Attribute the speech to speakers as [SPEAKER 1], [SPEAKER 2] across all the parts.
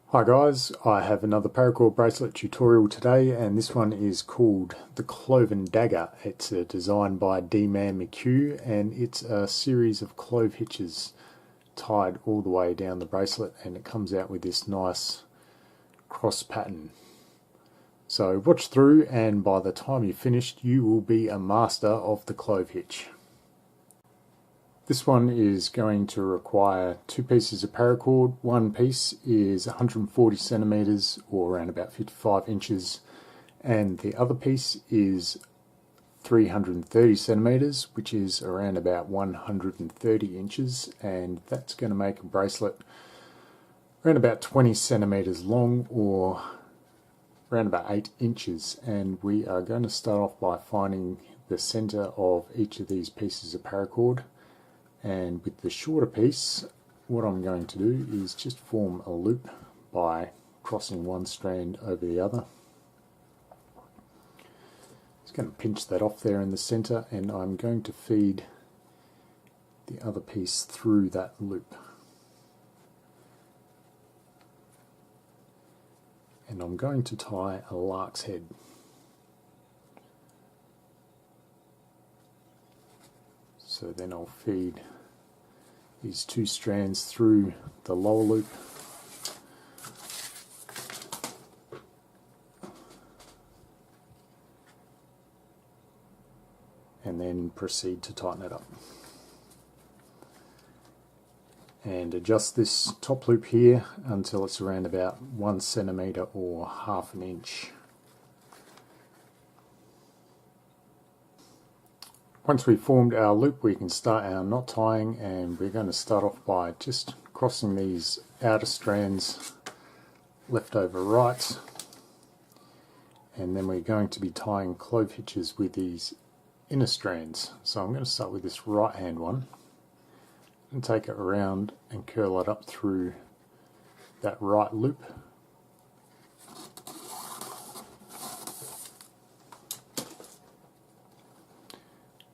[SPEAKER 1] Hi guys, I have another Paracord bracelet tutorial today, and this one is called the Clove and Dagger. It's designed by D-Man McHugh, and it's a series of clove hitches tied all the way down the bracelet, and it comes out with this nice cross pattern. So watch through, and by the time you're finished you will be a master of the clove hitch. This one is going to require two pieces of paracord. One piece is 140 centimeters or around about 55 inches, and the other piece is 330 centimeters, which is around about 130 inches, and that's going to make a bracelet around about 20 centimeters long or around about 8 inches. And we are going to start off by finding the center of each of these pieces of paracord. And with the shorter piece, what I'm going to do is just form a loop by crossing one strand over the other. Just going to pinch that off there in the center, and I'm going to feed the other piece through that loop. And I'm going to tie a lark's head. So then I'll feed these two strands through the lower loop, and then proceed to tighten it up. And adjust this top loop here until it's around about 1 centimeter or half an inch. Once we've formed our loop, we can start our knot tying, and we're going to start off by just crossing these outer strands left over right, and then we're going to be tying clove hitches with these inner strands. So I'm going to start with this right hand one and take it around and curl it up through that right loop.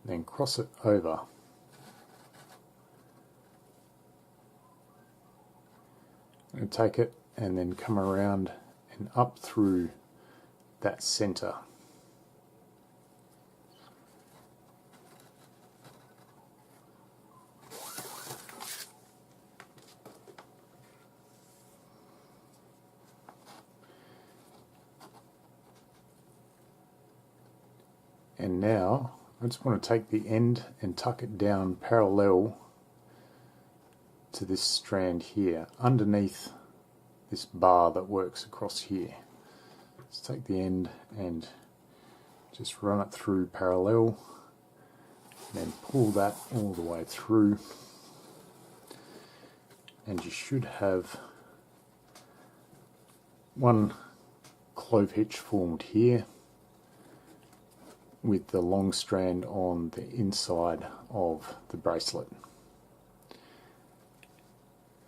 [SPEAKER 1] Then cross it over. And take it and then come around and up through that center. And now I just want to take the end and tuck it down parallel to this strand here, underneath this bar that works across here. Let's take the end and just run it through parallel, and then pull that all the way through, and you should have one clove hitch formed here, with the long strand on the inside of the bracelet.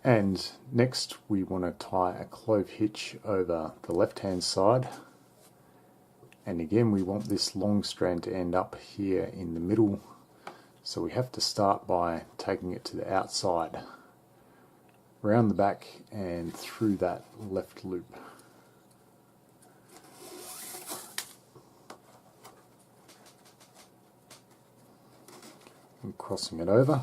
[SPEAKER 1] And next we want to tie a clove hitch over the left hand side, and again we want this long strand to end up here in the middle, so we have to start by taking it to the outside, round the back and through that left loop. And crossing it over.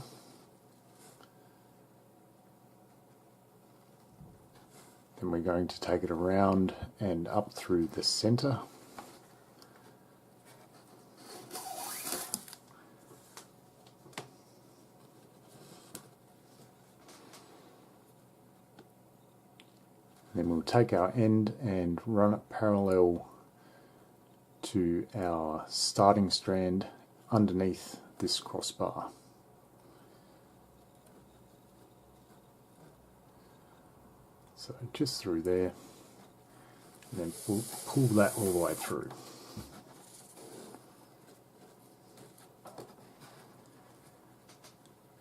[SPEAKER 1] Then we're going to take it around and up through the center. Then we'll take our end and run it parallel to our starting strand underneath this crossbar. So just through there, and then pull that all the way through.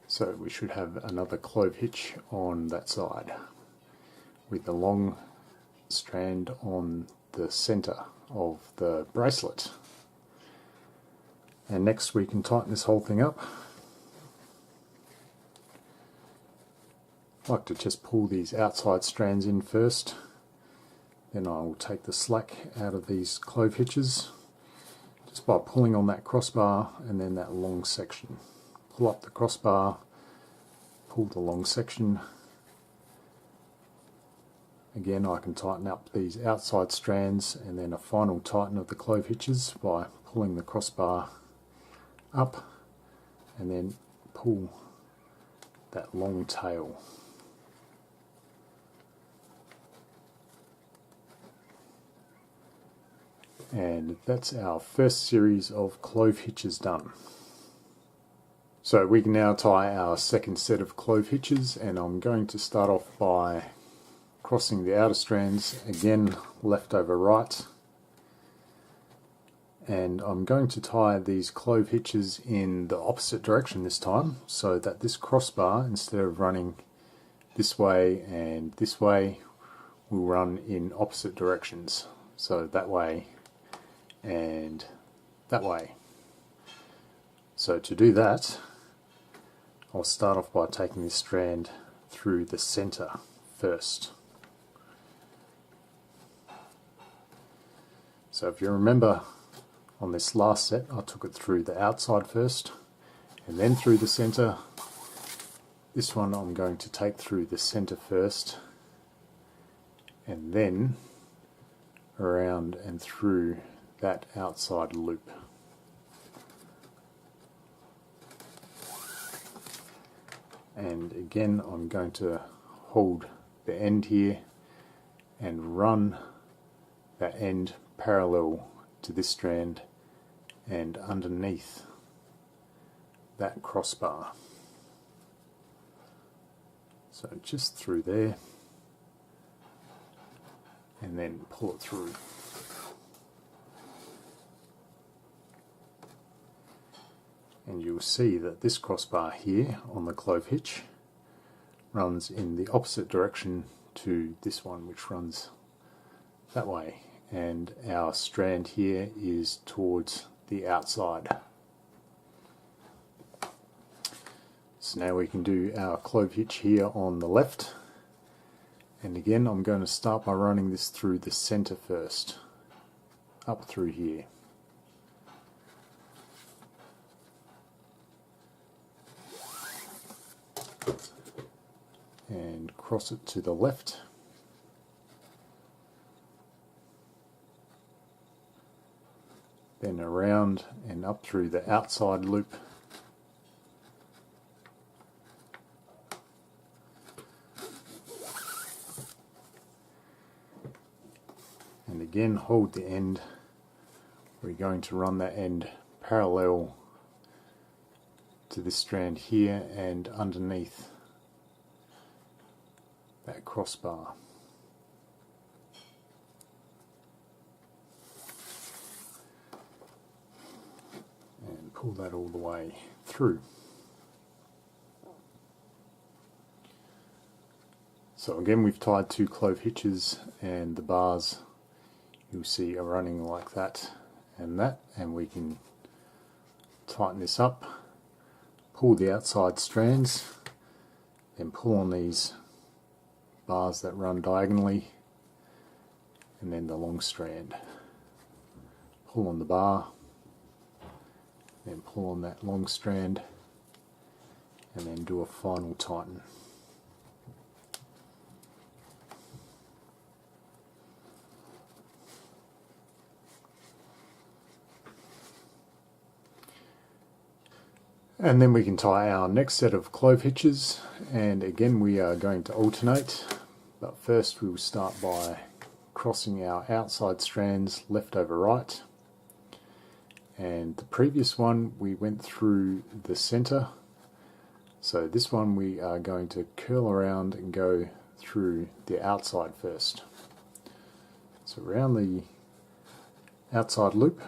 [SPEAKER 1] So we should have another clove hitch on that side, with the long strand on the center of the bracelet. And next we can tighten this whole thing up. I like to just pull these outside strands in first, Then I will take the slack out of these clove hitches just by pulling on that crossbar and then that long section. Pull up the crossbar, pull the long section. Again, I can tighten up these outside strands, and then a final tighten of the clove hitches by pulling the crossbar up and then pull that long tail. And that's our first series of clove hitches done. So we can now tie our second set of clove hitches, and I'm going to start off by crossing the outer strands, again left over right, and I'm going to tie these clove hitches in the opposite direction this time, so that this crossbar, instead of running this way and this way, will run in opposite directions, so that way and that way. So to do that, I'll start off by taking this strand through the center first. So if you remember, on this last set I took it through the outside first and then through the center. This one I'm going to take through the center first and then around and through that outside loop. And again, I'm going to hold the end here and run that end parallel to this strand and underneath that crossbar. So just through there and then pull it through. And you'll see that this crossbar here on the clove hitch runs in the opposite direction to this one, which runs that way, and our strand here is towards the outside. So now we can do our clove hitch here on the left, and again I'm going to start by running this through the center first, up through here. And cross it to the left, then around and up through the outside loop, and again hold the end. We're going to run that end parallel to this strand here and underneath that crossbar. And pull that all the way through. So again, we've tied two clove hitches, and the bars you'll see are running like that, and we can tighten this up, pull the outside strands, then pull on these bars that run diagonally, and then the long strand. Pull on the bar, then pull on that long strand, and then do a final tighten. And then we can tie our next set of clove hitches, and again we are going to alternate, but first we will start by crossing our outside strands left over right, and the previous one we went through the center, so this one we are going to curl around and go through the outside first. So around the outside loop,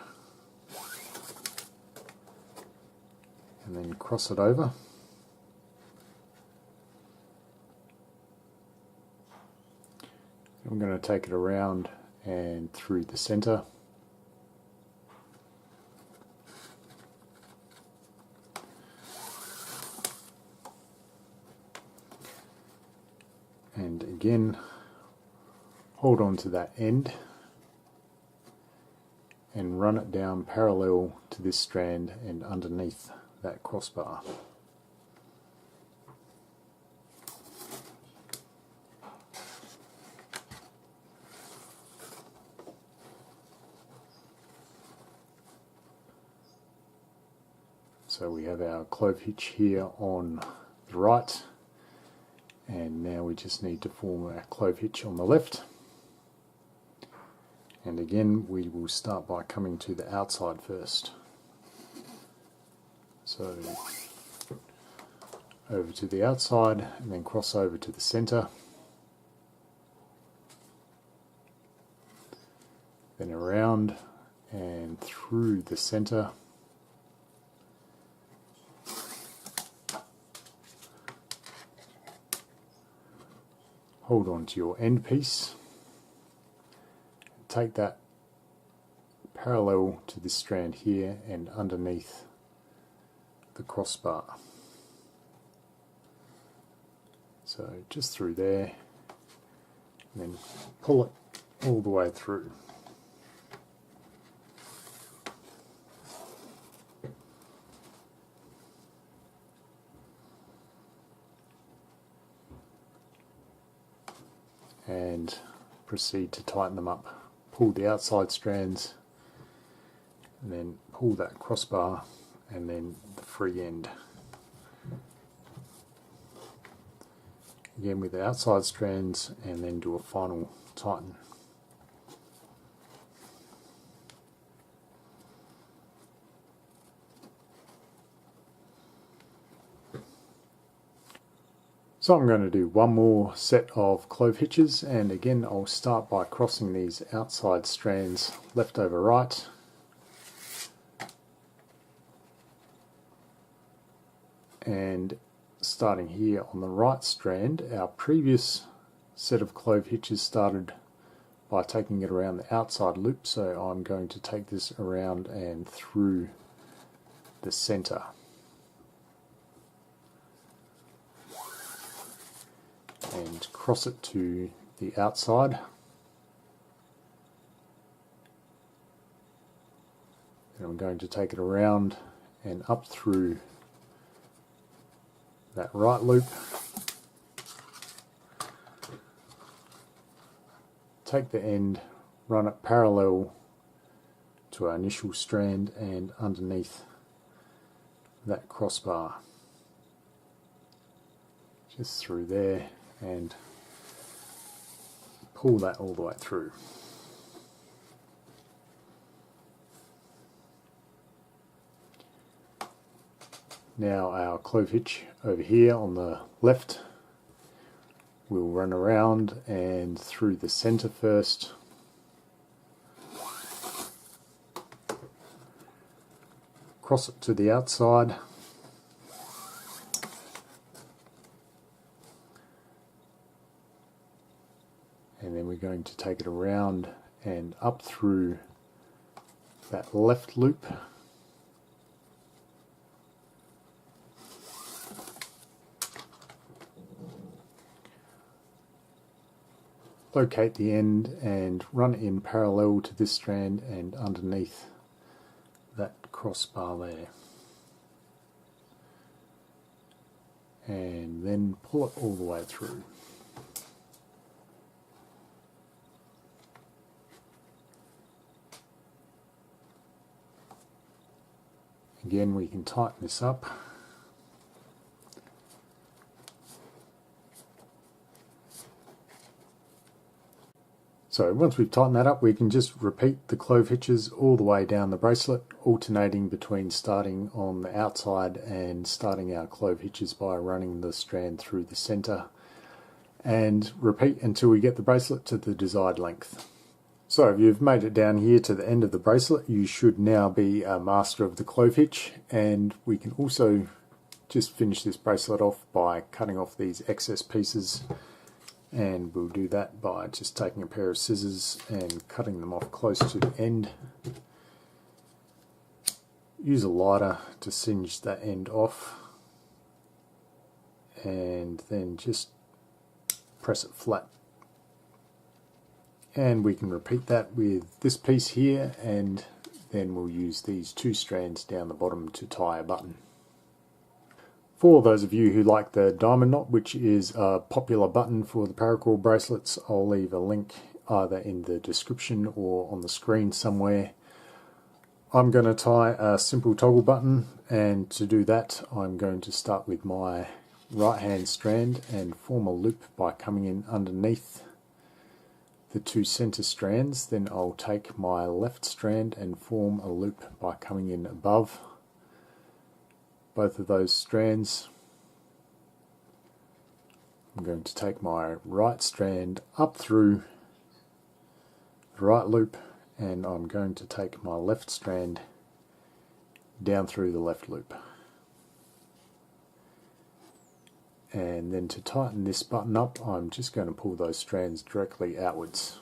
[SPEAKER 1] and then cross it over. I'm going to take it around and through the center. And again, hold on to that end and run it down parallel to this strand and underneath that crossbar. So we have our clove hitch here on the right, and now we just need to form our clove hitch on the left. And again, we will start by coming to the outside first. So over to the outside and then cross over to the center. Then around and through the center. Hold on to your end piece. Take that parallel to this strand here and underneath the crossbar. So just through there, and then pull it all the way through. And proceed to tighten them up. Pull the outside strands and then pull that crossbar and then the free end. Again with the outside strands, and then do a final tighten. So I'm going to do one more set of clove hitches, and again I'll start by crossing these outside strands left over right. And starting here on the right strand, our previous set of clove hitches started by taking it around the outside loop, so I'm going to take this around and through the center. And cross it to the outside. And I'm going to take it around and up through that right loop. Take the end, run it parallel to our initial strand and underneath that crossbar. Just through there. And pull that all the way through. Now our clove hitch over here on the left, we'll run around and through the center first. Cross it to the outside. And then we're going to take it around and up through that left loop. Locate the end and run it in parallel to this strand and underneath that crossbar there. And then pull it all the way through. Again, we can tighten this up. So once we've tightened that up, we can just repeat the clove hitches all the way down the bracelet, alternating between starting on the outside and starting our clove hitches by running the strand through the center, and repeat until we get the bracelet to the desired length. So if you've made it down here to the end of the bracelet, you should now be a master of the clove hitch, and we can also just finish this bracelet off by cutting off these excess pieces, and we'll do that by just taking a pair of scissors and cutting them off close to the end. Use a lighter to singe that end off, and then just press it flat And we can repeat that with this piece here, and then we'll use these 2 strands down the bottom to tie a button. For those of you who like the diamond knot, which is a popular button for the Paracord bracelets, I'll leave a link either in the description or on the screen somewhere. I'm going to tie a simple toggle button, and to do that I'm going to start with my right hand strand and form a loop by coming in underneath the 2 center strands. Then I'll take my left strand and form a loop by coming in above both of those strands. I'm going to take my right strand up through the right loop, and I'm going to take my left strand down through the left loop. And then to tighten this button up, I'm just going to pull those strands directly outwards.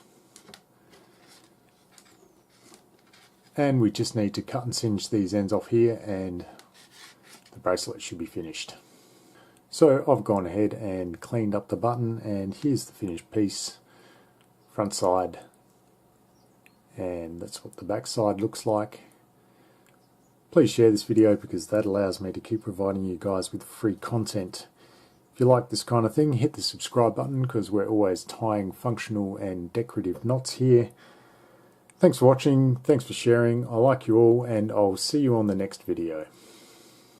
[SPEAKER 1] And we just need to cut and singe these ends off here, and the bracelet should be finished. So I've gone ahead and cleaned up the button, and here's the finished piece, front side, and that's what the back side looks like. Please share this video because that allows me to keep providing you guys with free content. If you like this kind of thing, hit the subscribe button because we're always tying functional and decorative knots here. Thanks for watching, thanks for sharing, I like you all, and I'll see you on the next video.